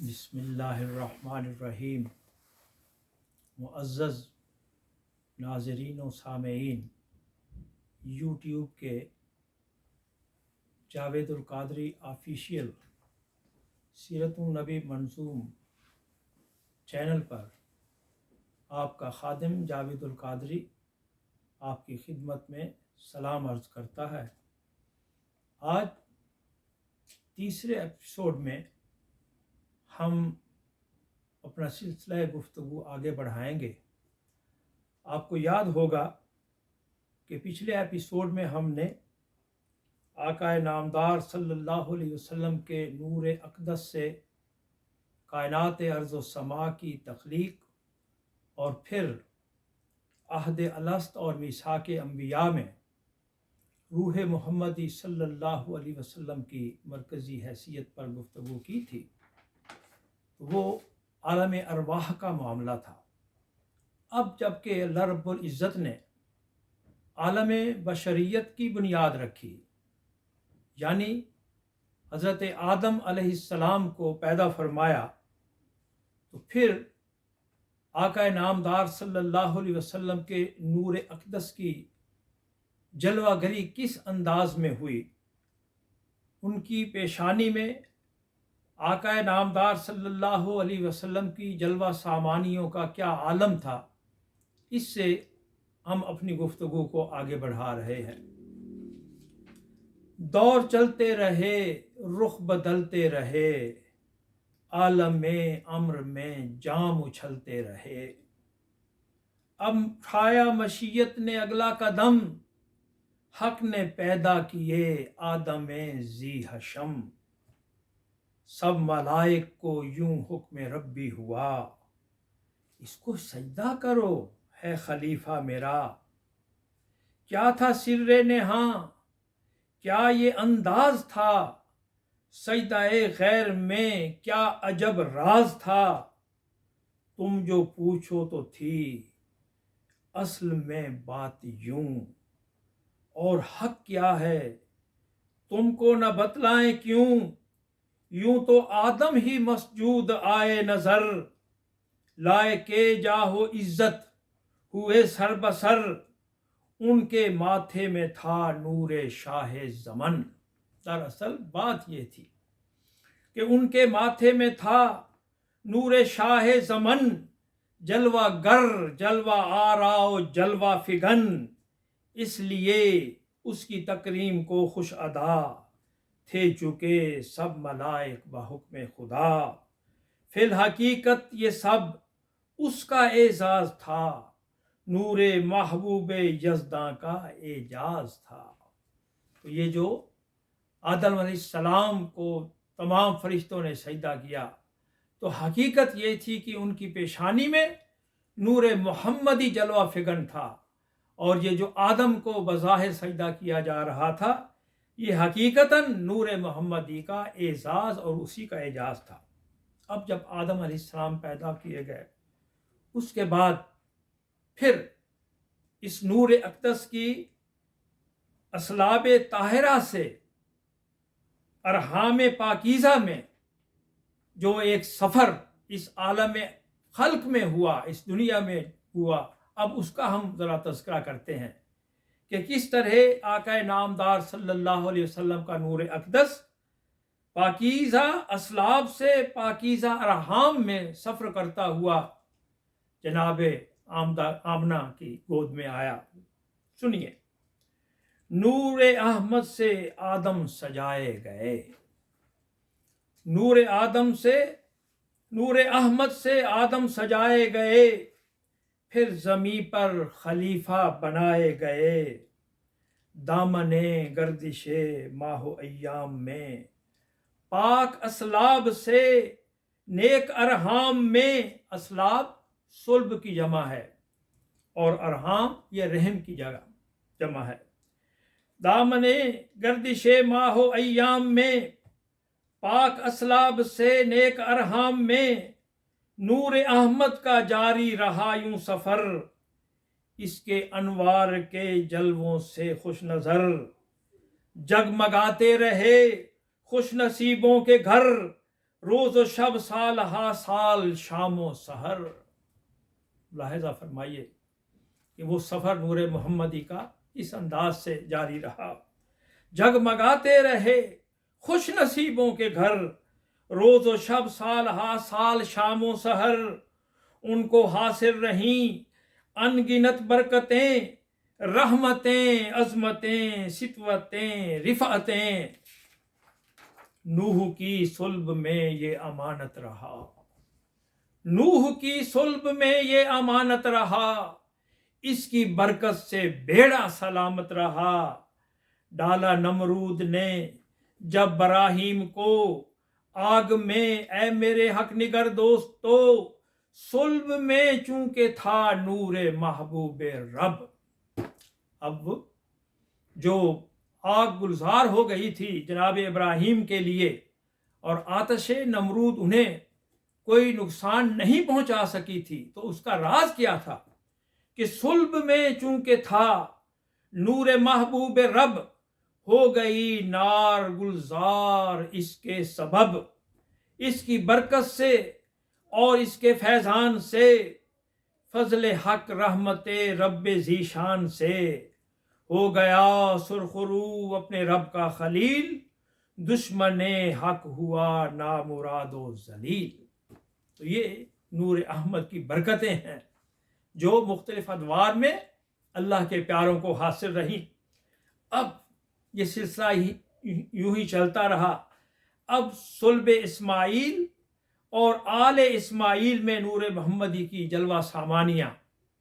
بسم اللہ الرحمن الرحیم۔ معزز ناظرین و سامعین، یوٹیوب کے جاوید القادری آفیشیل سیرت النبی منظوم چینل پر آپ کا خادم جاوید القادری آپ کی خدمت میں سلام عرض کرتا ہے۔ آج تیسرے ایپیسوڈ میں ہم اپنا سلسلہ گفتگو آگے بڑھائیں گے۔ آپ کو یاد ہوگا کہ پچھلے ایپیسوڈ میں ہم نے آقا نامدار صلی اللہ علیہ وسلم کے نور اقدس سے کائنات ارض و سما کی تخلیق اور پھر عہد الست اور میثاق انبیاء میں روح محمدی صلی اللہ علیہ وسلم کی مرکزی حیثیت پر گفتگو کی تھی۔ وہ عالم ارواح کا معاملہ تھا۔ اب جب کہ اللہ رب العزت نے عالم بشریت کی بنیاد رکھی، یعنی حضرت آدم علیہ السلام کو پیدا فرمایا، تو پھر آقا نامدار صلی اللہ علیہ وسلم کے نور اقدس کی جلوہ گری کس انداز میں ہوئی، ان کی پیشانی میں آقا نامدار صلی اللہ علیہ وسلم کی جلوہ سامانیوں کا کیا عالم تھا، اس سے ہم اپنی گفتگو کو آگے بڑھا رہے ہیں۔ دور چلتے رہے، رخ بدلتے رہے، عالم امر میں جام اچھلتے رہے۔ اب اٹھایا مشیت نے اگلا قدم، حق نے پیدا کیے آدم ذی حشم۔ سب ملائک کو یوں حکم ربی ہوا، اس کو سجدہ کرو ہے خلیفہ میرا۔ کیا تھا سر نہاں، کیا یہ انداز تھا، سجدہ غیر میں کیا عجب راز تھا۔ تم جو پوچھو تو تھی اصل میں بات یوں، اور حق کیا ہے تم کو نہ بتلائیں کیوں۔ یوں تو آدم ہی مسجود آئے نظر، لائق جاہ و عزت ہوئے سر بسر۔ ان کے ماتھے میں تھا نور شاہ زمن۔ دراصل بات یہ تھی کہ ان کے ماتھے میں تھا نور شاہ زمن، جلوہ گر، جلوہ آرا و جلوہ فگن۔ اس لیے اس کی تکریم کو خوش ادا تھے چکے سب ملائک بحکم خدا۔ فی الحقیقت یہ سب اس کا اعزاز تھا، نور محبوب یزداں کا اعجاز تھا۔ تو یہ جو آدم علیہ السلام کو تمام فرشتوں نے سجدہ کیا، تو حقیقت یہ تھی کہ ان کی پیشانی میں نور محمدی جلوہ فگن تھا، اور یہ جو آدم کو بظاہر سجدہ کیا جا رہا تھا، یہ حقیقتاً نور محمدی کا اعزاز اور اسی کا اعجاز تھا۔ اب جب آدم علیہ السلام پیدا کیے گئے، اس کے بعد پھر اس نور اقدس کی اصلاب طاہرہ سے ارحام پاکیزہ میں جو ایک سفر اس عالم خلق میں ہوا، اس دنیا میں ہوا، اب اس کا ہم ذرا تذکرہ کرتے ہیں کہ کس طرح آقا نامدار صلی اللہ علیہ وسلم کا نور اقدس پاکیزہ اسلاب سے پاکیزہ ارحام میں سفر کرتا ہوا جناب آمنہ کی گود میں آیا۔ سنیے، نور احمد سے آدم سجائے گئے، نور احمد سے آدم سجائے گئے، پھر زمیں پر خلیفہ بنائے گئے۔ دامن گردش ماہ و ایام میں پاک اسلاب سے نیک ارحام میں، اسلاب صلب کی جمع ہے اور ارحام یہ رحم کی جمع ہے۔ دامن گردش ماہ و ایام میں پاک اسلاب سے نیک ارحام میں، نور احمد کا جاری رہا یوں سفر۔ اس کے انوار کے جلووں سے خوش نظر، جگمگاتے رہے خوش نصیبوں کے گھر۔ روز و شب سال ہا سال شام و سحر. ملاحظہ فرمائیے کہ وہ سفر نور محمدی کا اس انداز سے جاری رہا. جگمگاتے رہے خوش نصیبوں کے گھر، روز و شب سال ہا سال شام و سحر. ان کو حاصل رہیں ان گنت برکتیں، رحمتیں، عظمتیں، ستوتیں، رفعتیں. نوح کی صلب میں یہ امانت رہا، نوح کی صلب میں یہ امانت رہا. اس کی برکت سے بیڑا سلامت رہا. ڈالا نمرود نے جب براہیم کو آگ میں، اے میرے حق نگر دوستو، صلب میں چونکہ تھا نور محبوب رب. اب جو آگ گلزار ہو گئی تھی جناب ابراہیم کے لیے، اور آتش نمرود انہیں کوئی نقصان نہیں پہنچا سکی تھی، تو اس کا راز کیا تھا کہ صلب میں چونکہ تھا نور محبوب رب، ہو گئی نار گلزار اس کے سبب. اس کی برکت سے اور اس کے فیضان سے، فضل حق رحمت رب ذیشان سے، ہو گیا سرخرو اپنے رب کا خلیل، دشمن حق ہوا نامراد و ذلیل. تو یہ نور احمد کی برکتیں ہیں جو مختلف ادوار میں اللہ کے پیاروں کو حاصل رہیں. اب یہ سلسلہ یوں ہی چلتا رہا. اب صلب اسماعیل اور آل اسماعیل میں نور محمدی کی جلوہ سامانیاں،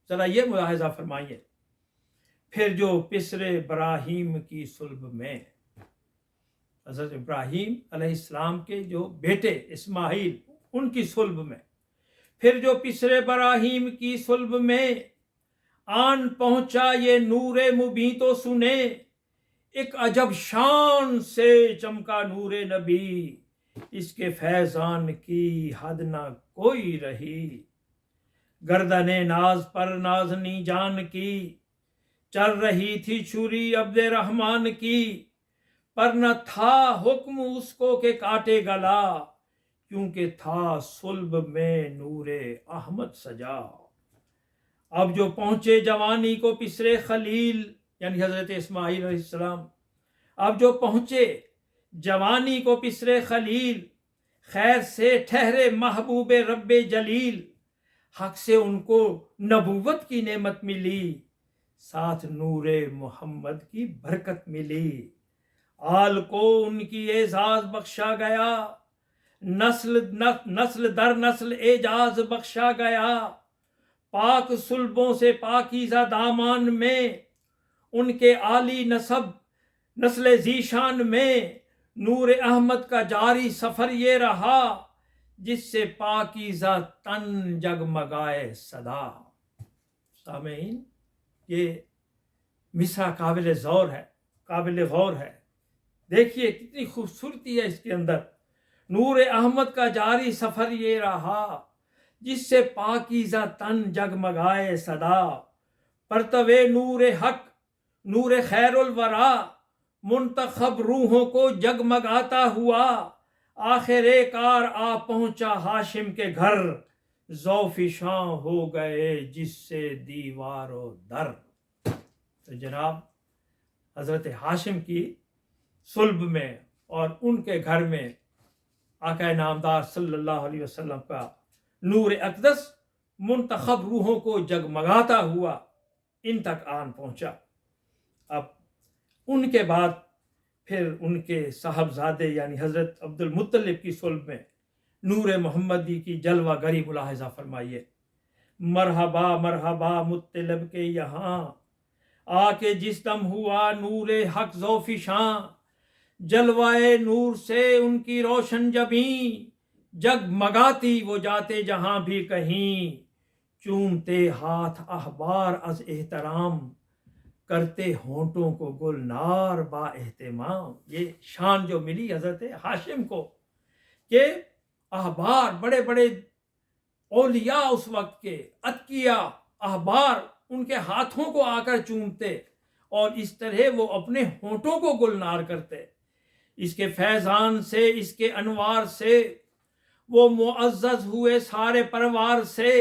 ذرا یہ ملاحظہ فرمائیے. پھر جو پسر ابراہیم کی صلب میں، حضرت ابراہیم علیہ السلام کے جو بیٹے اسماعیل، ان کی صلب میں، پھر جو پسر ابراہیم کی صلب میں آن پہنچا یہ نور مبیں تو سنے، ایک عجب شان سے چمکا نور نبی، اس کے فیضان کی حد نہ کوئی رہی. گردن ناز پر نازنی جان کی، چل رہی تھی چھری عبد رحمان کی، پر نہ تھا حکم اس کو کہ کاٹے گلا، کیونکہ تھا صلب میں نور احمد سجا. اب جو پہنچے جوانی کو پسر خلیل، یعنی حضرت اسماعیل علیہ السلام، اب جو پہنچے جوانی کو پسر خلیل، خیر سے ٹھہرے محبوب رب جلیل. حق سے ان کو نبوت کی نعمت ملی، ساتھ نور محمد کی برکت ملی. آل کو ان کی اعزاز بخشا گیا، نسل در نسل اعجاز بخشا گیا. پاک صلبوں سے پاکیزہ دامان میں، ان کے عالی نسل ذیشان میں، نور احمد کا جاری سفر یہ رہا، جس سے پاکیزہ تن جگمگائے صدا. سامعین، یہ مصرع قابل ذور ہے، قابل غور ہے. دیکھیے کتنی خوبصورتی ہے اس کے اندر. نور احمد کا جاری سفر یہ رہا، جس سے پاکیزہ تن جگمگائے صدا. پرتو نور حق، نور خیر الورا، منتخب روحوں کو جگمگاتا ہوا، آخر کار آ پہنچا ہاشم کے گھر، ذوفشاں ہو گئے جس سے دیوار و در. تو جناب حضرت ہاشم کی صلب میں اور ان کے گھر میں آقا نامدار صلی اللہ علیہ وسلم کا نور اقدس منتخب روحوں کو جگمگاتا ہوا ان تک آن پہنچا. اب ان کے بعد پھر ان کے صاحبزادے یعنی حضرت عبد المطلب کی صلب میں نور محمدی کی جلوہ گری ملاحظہ فرمائیے. مرحبا مرحبا مطلب کے یہاں، آ کے جس دم ہوا نور حق ذوفشاں، جلوائے نور سے ان کی روشن جبیں، جگمگاتی وہ جاتے جہاں بھی کہیں. چومتے ہاتھ احبار از احترام، کرتے ہونٹوں کو گلنار با اہتمام. یہ شان جو ملی حضرت ہاشم کو کہ احبار، بڑے بڑے اولیاء اس وقت کے اتقیاء احبار ان کے ہاتھوں کو آ کر چومتے، اور اس طرح وہ اپنے ہونٹوں کو گلنار کرتے. اس کے فیضان سے، اس کے انوار سے وہ معزز ہوئے سارے پروار سے،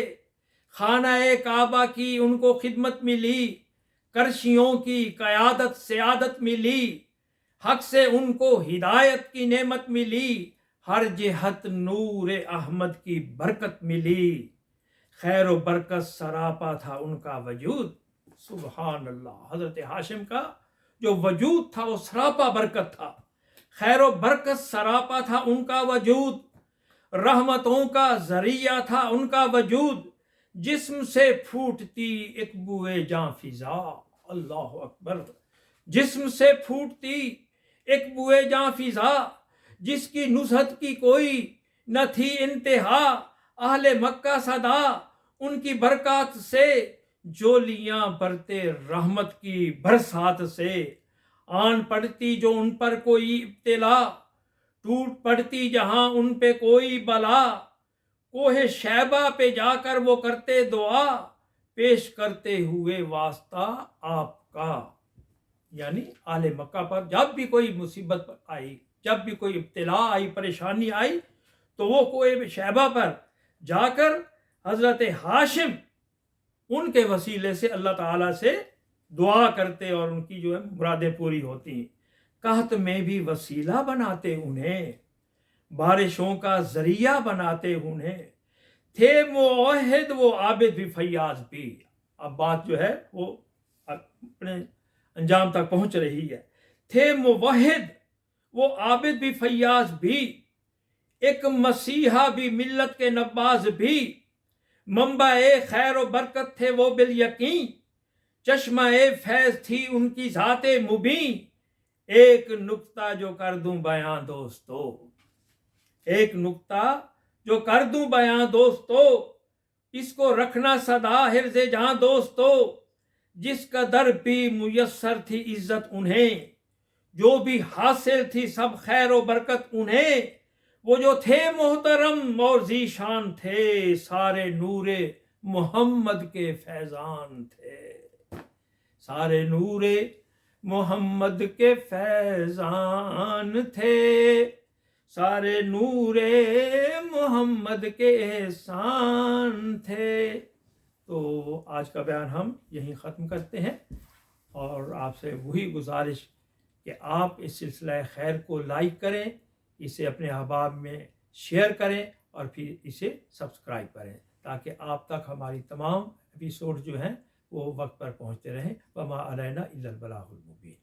خانہ کعبہ کی ان کو خدمت ملی، کرشیوں کی قیادت سیادت ملی، حق سے ان کو ہدایت کی نعمت ملی، ہر جہت نور احمد کی برکت ملی، خیر و برکت سراپا تھا ان کا وجود۔ سبحان اللہ، حضرت ہاشم کا جو وجود تھا وہ سراپا برکت تھا، خیر و برکت سراپا تھا ان کا وجود، رحمتوں کا ذریعہ تھا ان کا وجود، جسم سے پھوٹتی ایک بوئے جاں فضا، اللہ اکبر، جسم سے پھوٹتی ایک بوئے جاں فضا، جس کی نصحت کی کوئی نہ تھی انتہا، اہل مکہ صدا ان کی برکات سے، جولیاں برتے رحمت کی برسات سے، آن پڑتی جو ان پر کوئی ابتلا، ٹوٹ پڑتی جہاں ان پہ کوئی بلا، کوہ شیبہ پہ جا کر وہ کرتے دعا، پیش کرتے ہوئے واسطہ آپ کا، یعنی اہل مکہ پر جب بھی کوئی مصیبت آئی، جب بھی کوئی ابتلا آئی، پریشانی آئی، تو وہ کوہ شیبہ پر جا کر حضرت ہاشم ان کے وسیلے سے اللہ تعالیٰ سے دعا کرتے اور ان کی جو ہے مرادیں پوری ہوتی ہیں۔ قحط میں بھی وسیلہ بناتے انہیں، بارشوں کا ذریعہ بناتے انہیں، تھے موحد وہ عابد بھی فیاض بھی۔ اب بات جو ہے وہ اپنے انجام تک پہنچ رہی ہے۔ تھے موحد وہ عابد بھی فیاض بھی، ایک مسیحا بھی ملت کے نباز بھی، منبع خیر و برکت تھے وہ بالیقین، چشمہ فیض تھی ان کی ذات مبین۔ ایک نکتہ جو کر دوں بیاں دوستو، ایک نکتہ جو کر دوں بیاں دوستو، اس کو رکھنا سدا حرز جہاں دوستو، جس قدر بھی میسر تھی عزت انہیں، جو بھی حاصل تھی سب خیر و برکت انہیں، وہ جو تھے محترم اور ذیشان تھے، سارے نور محمد کے فیضان تھے، سارے نور محمد کے فیضان تھے، سارے نور محمد کے احسان تھے۔ تو آج کا بیان ہم یہیں ختم کرتے ہیں، اور آپ سے وہی گزارش کہ آپ اس سلسلہ خیر کو لائک کریں، اسے اپنے احباب میں شیئر کریں، اور پھر اسے سبسکرائب کریں، تاکہ آپ تک ہماری تمام ایپیسوڈ جو ہیں وہ وقت پر پہنچتے رہیں۔ وما علینا الا البلاغ المبین۔